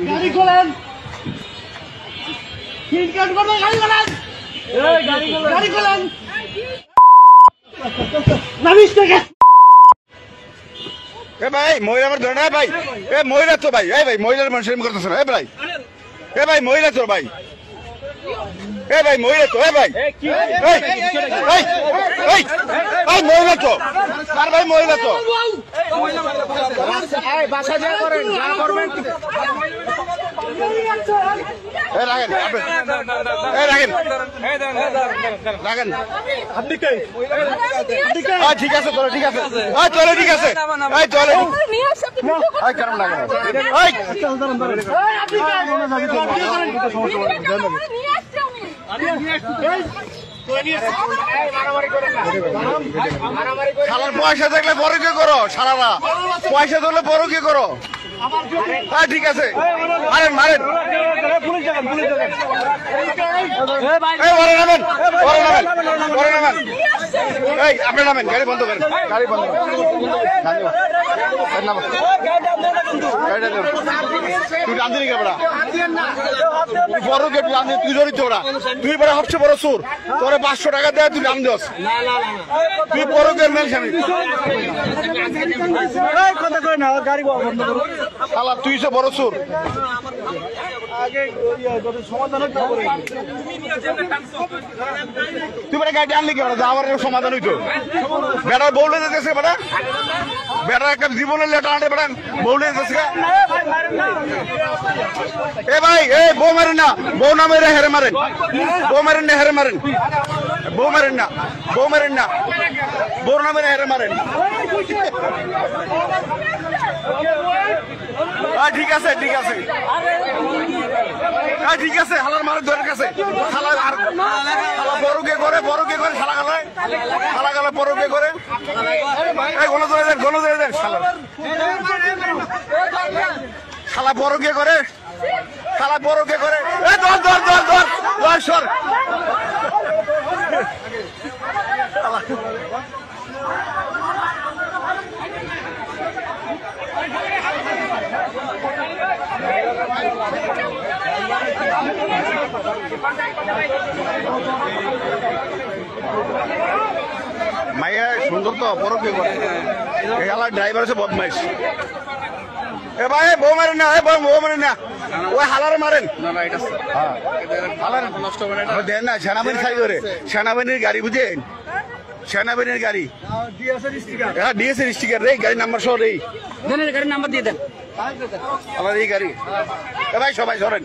গাড়ি খোলেন, সিট কাট করতে গাড়ি খোলেন, গাড়ি খোলেন, নামিস থেকে। এ ভাই মহিলা আমার ধরে না ভাই, এ মহিলা তো ভাই, এই ভাই মহিলার মানুষের করতেছে না, এ ভাই, এ ভাই মহিলা তো ভাই, এ ভাই মহিলা তো, এ ভাই ভাই মহিলা তো, আর ভাই মহিলা তো বাসা যা করেন, যা করবেন রাখেন, রাখেন রাখেন। আপনি কে? ঠিক আছে চলো, ঠিক আছে চলো, ঠিক আছে চলো, কেমন লাগে শালার পয়সা থাকলে বড় কি করো, শালারা পয়সা থাকলে বড় কি করো। ঠিক আছে মারেন মারেন, নামেন নামেন, এই আপনি নামেন, গাড়ি বন্ধ করেন, গাড়ি বন্ধ করেন, তুই রান্ধি কেবড়া বড় কে তুই রান্ধি, তুই জড়িত ওরা, তুই বড় সবচেয়ে বড় চোর, তোরে 500 টাকা দেয় তুই রাম দোস, তুই বড় কে মেল স্বামী শালা, তুই সে বড় চোর। তুই বেটা গাড়ি আনলি কি যাওয়ার সমাধান হইতো, বেটার বউলে যেতেছে, বেটা বেটার একটা জীবনের লেটার আনে, বেটা বউলে যেতেছে। এ ভাই এ বউ মারেন না, বউ না মেরে হেরে মারেন, বউ মারেন না হেরে মারেন, বউ মারেন না, বউ মারেন না, বউ না মেরে হেরে মারেন। ঠিক আছে ঠিক আছে ঠিক আছে, হালার মারের ধরে কাছে শালা, আর বড় কে করে, বড় কে করে শালা গালায়, শালা গালা বড় কে করে, গণ ধরে দেন, গণ ধরে দেন শালা, শালা বড় কে করে, শালা বড় কে করে, ধর ধর ধর ধর ধর সর। মাইয়া সুন্দর তো, বড় কে করে, ড্রাইভার আছে বদমাইশ। এ ভাই বউ মারেন না, বউ মারেন না, ওই হালার মারেন দেন না, সেনাবাহিনী খাই করে, সেনাবাহিনীর গাড়ি বুঝেন, সেনাবাহিনীর গাড়ি, হ্যাঁ ডিএসএর স্টিকার রে, গাড়ির নাম্বার সহ রে, গাড়ির নাম্বার দিয়ে দেন আমার এই গাড়ি। এ ভাই সবাই সরেন।